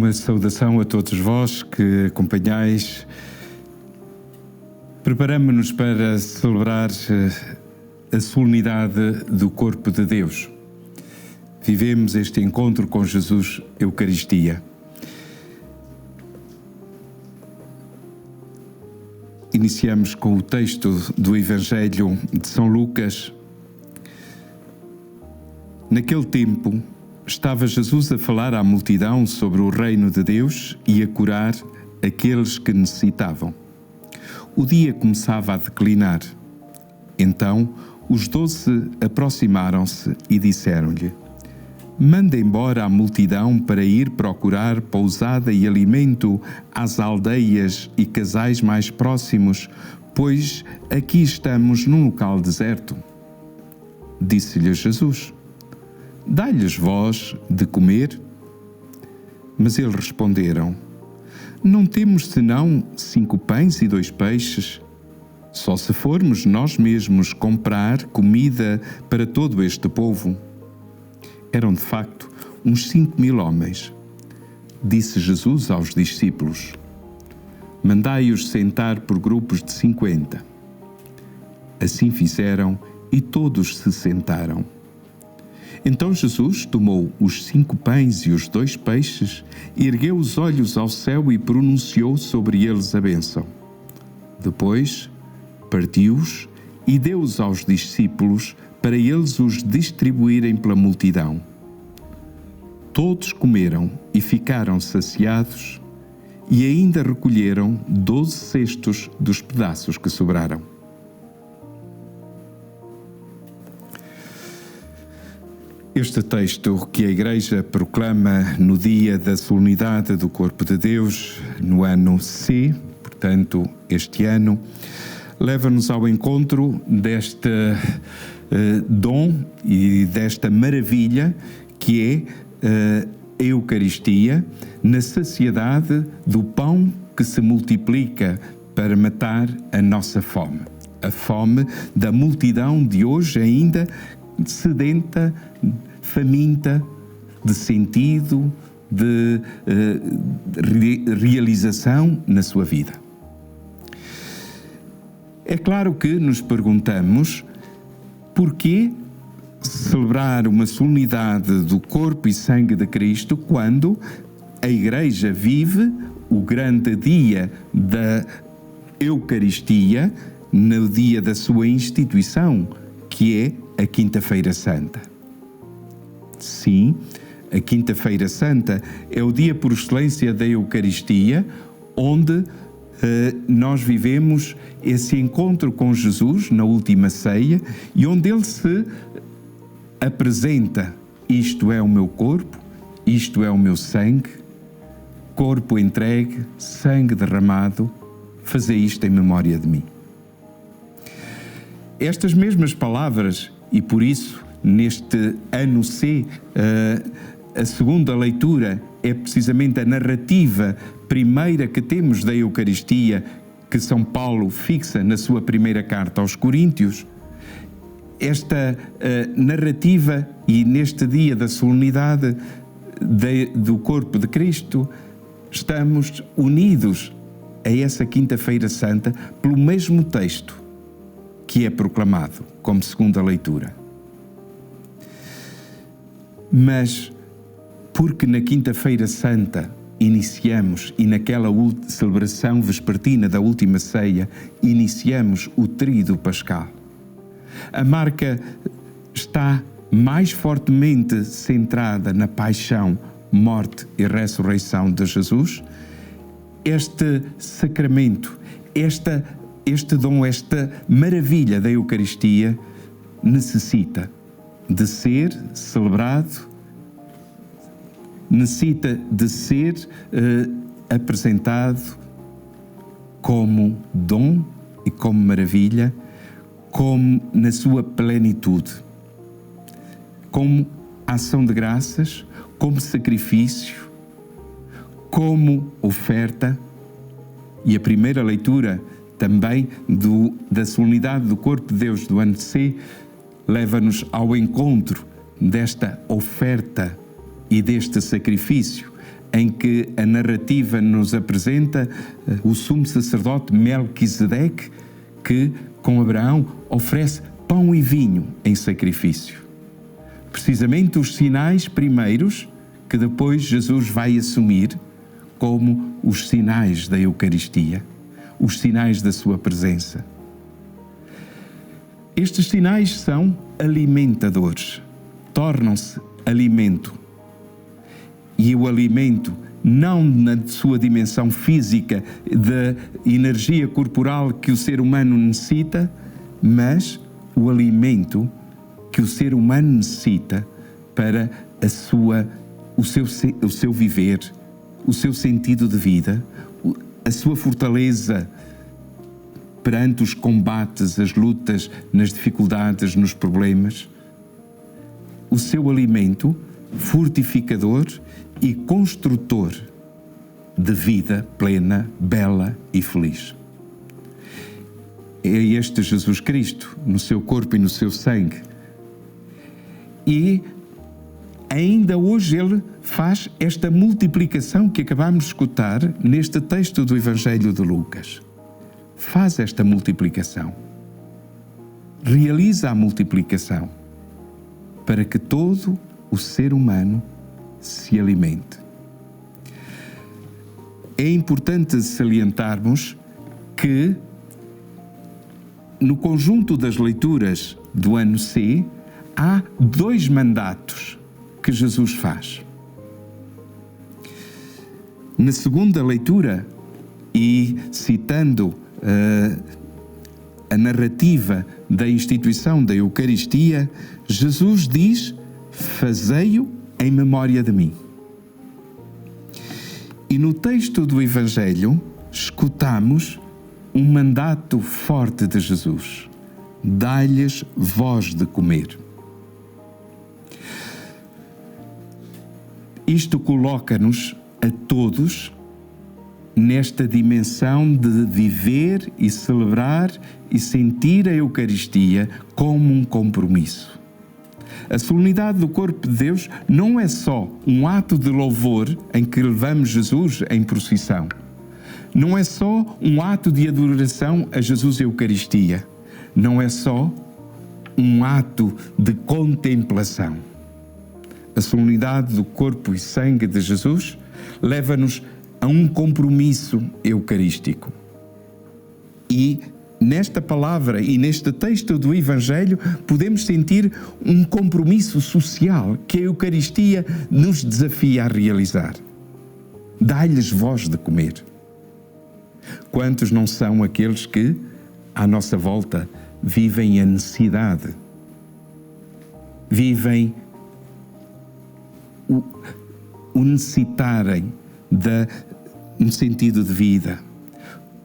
Uma saudação a todos vós que acompanhais. Preparamo-nos para celebrar a solenidade do corpo de Deus. Vivemos este encontro com Jesus, Eucaristia. Iniciamos com o texto do Evangelho de São Lucas. Naquele tempo, estava Jesus a falar à multidão sobre o reino de Deus e a curar aqueles que necessitavam. O dia começava a declinar. Então, os 12 aproximaram-se e disseram-lhe: manda embora a multidão para ir procurar pousada e alimento às aldeias e casais mais próximos, pois aqui estamos num local deserto. Disse-lhe Jesus: dá-lhes vós de comer? Mas eles responderam: não temos senão 5 pães e 2 peixes. Só se formos nós mesmos comprar comida para todo este povo. Eram de facto uns 5.000 homens. Disse Jesus aos discípulos: mandai-os sentar por grupos de 50. Assim fizeram e todos se sentaram. Então Jesus tomou os 5 pães e os 2 peixes, ergueu os olhos ao céu e pronunciou sobre eles a bênção. Depois partiu-os e deu-os aos discípulos para eles os distribuírem pela multidão. Todos comeram e ficaram saciados e ainda recolheram 12 cestos dos pedaços que sobraram. Este texto que a Igreja proclama no dia da solenidade do Corpo de Deus, no ano C, portanto, este ano, leva-nos ao encontro deste dom e desta maravilha que é a Eucaristia, na saciedade do pão que se multiplica para matar a nossa fome. A fome da multidão de hoje ainda sedenta, faminta de sentido, de realização na sua vida. É claro que nos perguntamos porquê celebrar uma solenidade do corpo e sangue de Cristo quando a Igreja vive o grande dia da Eucaristia no dia da sua instituição, que é a Quinta-feira Santa. Sim, a Quinta-feira Santa é o dia por excelência da Eucaristia, onde nós vivemos esse encontro com Jesus na última ceia e onde Ele se apresenta: isto é o meu corpo, isto é o meu sangue, corpo entregue, sangue derramado, fazei isto em memória de mim. Estas mesmas palavras, e por isso neste ano C, a segunda leitura é precisamente a narrativa primeira que temos da Eucaristia, que São Paulo fixa na sua primeira carta aos Coríntios. Esta narrativa, e neste dia da solenidade do corpo de Cristo, estamos unidos a essa Quinta-feira Santa pelo mesmo texto que é proclamado como segunda leitura. Mas porque na Quinta-feira Santa iniciamos, e naquela celebração vespertina da última ceia, iniciamos o tríduo pascal. A marca está mais fortemente centrada na paixão, morte e ressurreição de Jesus. Este sacramento, este dom, esta maravilha da Eucaristia necessita de ser celebrado, necessita de ser apresentado como dom e como maravilha, como na sua plenitude, como ação de graças, como sacrifício, como oferta. E a primeira leitura também da solenidade do Corpo de Deus do ano C leva-nos ao encontro desta oferta e deste sacrifício, em que a narrativa nos apresenta o sumo sacerdote Melquisedeque, que com Abraão oferece pão e vinho em sacrifício. Precisamente os sinais primeiros que depois Jesus vai assumir como os sinais da Eucaristia, os sinais da sua presença. Estes sinais são alimentadores, tornam-se alimento. E o alimento, não na sua dimensão física, da energia corporal que o ser humano necessita, mas o alimento que o ser humano necessita para o seu viver, o seu sentido de vida, a sua fortaleza perante os combates, as lutas, nas dificuldades, nos problemas. O seu alimento fortificador e construtor de vida plena, bela e feliz. É este Jesus Cristo, no seu corpo e no seu sangue. E ainda hoje Ele faz esta multiplicação que acabamos de escutar neste texto do Evangelho de Lucas. Faz esta multiplicação. Realiza a multiplicação para que todo o ser humano se alimente. É importante salientarmos que no conjunto das leituras do ano C há 2 mandatos que Jesus faz. Na segunda leitura, e citando a narrativa da instituição da Eucaristia, Jesus diz: fazei-o em memória de mim. E no texto do Evangelho escutamos um mandato forte de Jesus: dai-lhes vós de comer. Isto coloca-nos a todos nesta dimensão de viver e celebrar e sentir a Eucaristia como um compromisso. A solenidade do corpo de Deus não é só um ato de louvor em que levamos Jesus em procissão. Não é só um ato de adoração a Jesus Eucaristia. Não é só um ato de contemplação. A solenidade do corpo e sangue de Jesus leva-nos a um compromisso eucarístico. E nesta palavra e neste texto do Evangelho podemos sentir um compromisso social que a Eucaristia nos desafia a realizar. Dai-lhes vós de comer. Quantos não são aqueles que, à nossa volta, vivem a necessidade, vivem o necessitarem um sentido de vida,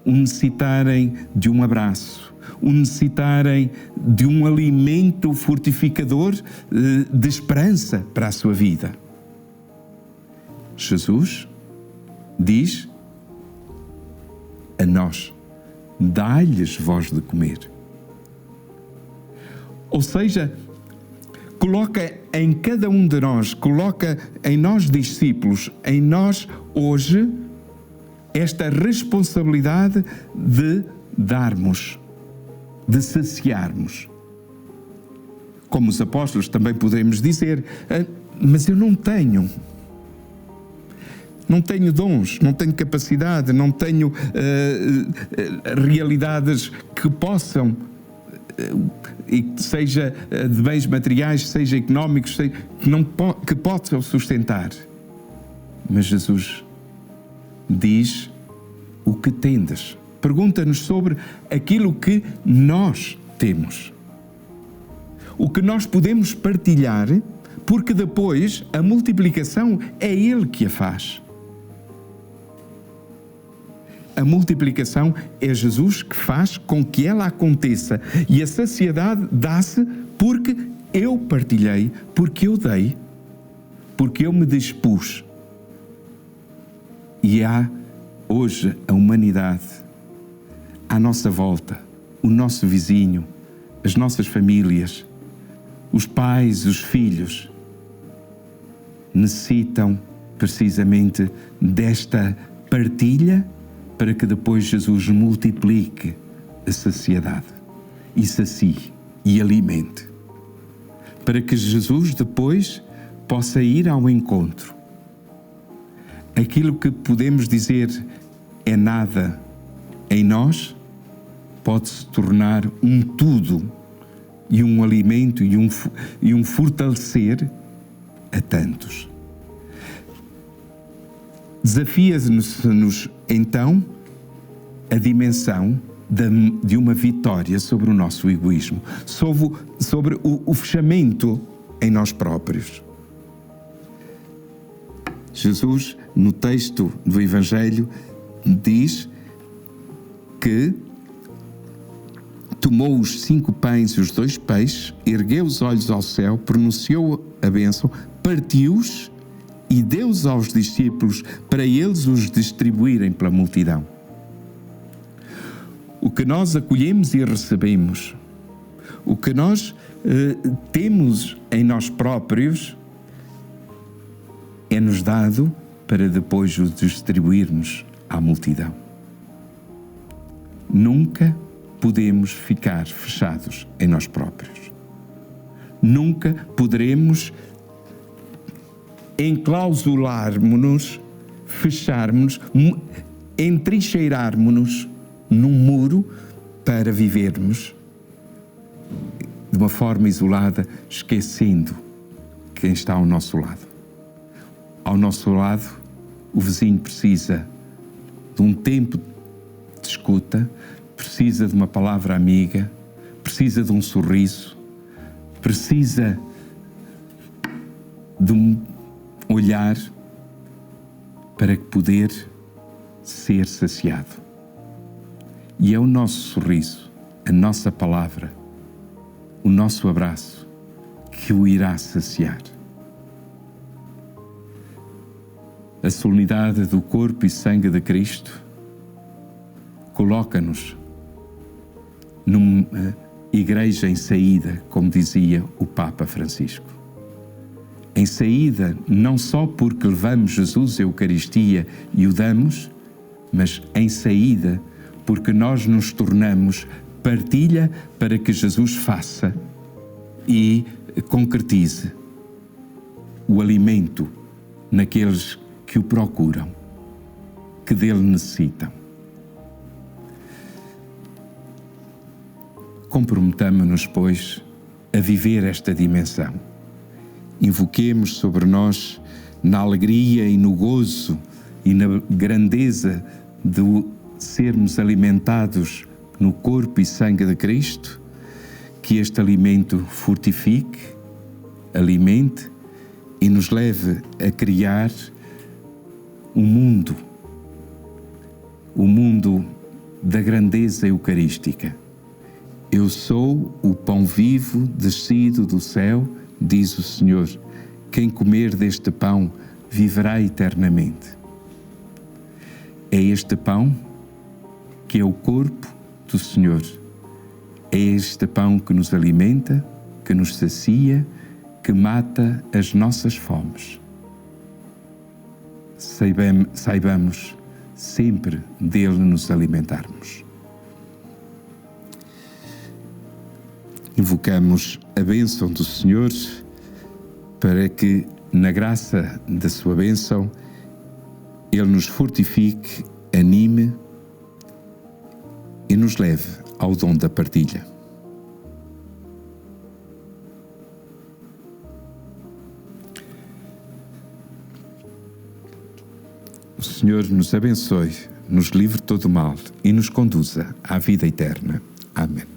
o necessitarem de um abraço, o necessitarem de um alimento fortificador de esperança para a sua vida. Jesus diz a nós: dai-lhes vós de comer. Ou seja, coloca em cada um de nós, coloca em nós discípulos, em nós hoje, esta responsabilidade de darmos, de saciarmos. Como os apóstolos também podemos dizer: mas eu não tenho dons, não tenho capacidade, não tenho realidades que possam, e seja de bens materiais, seja económicos, que possam sustentar. Mas Jesus diz: o que tendes? Pergunta-nos sobre aquilo que nós temos, o que nós podemos partilhar, porque depois a multiplicação é Ele que a faz. A multiplicação é Jesus que faz com que ela aconteça, e a saciedade dá-se porque eu partilhei, porque eu dei, porque eu me dispus. E há hoje a humanidade à nossa volta, o nosso vizinho, as nossas famílias, os pais, os filhos, necessitam precisamente desta partilha, para que depois Jesus multiplique a saciedade e sacie e alimente, para que Jesus depois possa ir ao encontro. Aquilo que podemos dizer é nada em nós, pode se tornar um tudo e um alimento e um fortalecer a tantos. Desafia-nos então a dimensão de uma vitória sobre o nosso egoísmo, sobre o fechamento em nós próprios. Jesus, no texto do Evangelho, diz que tomou os 5 pães e os 2 peixes, ergueu os olhos ao céu, pronunciou a bênção, partiu-os e deu-os aos discípulos para eles os distribuírem pela multidão. O que nós acolhemos e recebemos, o que nós temos em nós próprios, é-nos dado para depois o distribuirmos à multidão. Nunca podemos ficar fechados em nós próprios. Nunca poderemos enclausularmos-nos, fecharmos, entrincheirarmos-nos num muro para vivermos de uma forma isolada, esquecendo quem está ao nosso lado. Ao nosso lado, o vizinho precisa de um tempo de escuta, precisa de uma palavra amiga, precisa de um sorriso, precisa de um olhar para poder ser saciado. E é o nosso sorriso, a nossa palavra, o nosso abraço que o irá saciar. A solenidade do corpo e sangue de Cristo coloca-nos numa igreja em saída, como dizia o Papa Francisco. Em saída, não só porque levamos Jesus à Eucaristia e o damos, mas em saída porque nós nos tornamos partilha para que Jesus faça e concretize o alimento naqueles que o procuram, que dele necessitam. Comprometamo-nos, pois, a viver esta dimensão. Invoquemos sobre nós, na alegria e no gozo e na grandeza de sermos alimentados no corpo e sangue de Cristo, que este alimento fortifique, alimente e nos leve a criar um mundo da grandeza eucarística. Eu sou o pão vivo descido do céu, diz o Senhor. Quem comer deste pão viverá eternamente. É este pão que é o corpo do Senhor. É este pão que nos alimenta, que nos sacia, que mata as nossas fomes. Saibamos sempre dele nos alimentarmos. Invocamos a bênção do Senhor para que, na graça da sua bênção, ele nos fortifique, anime e nos leve ao dom da partilha. O Senhor nos abençoe, nos livre de todo mal e nos conduza à vida eterna. Amém.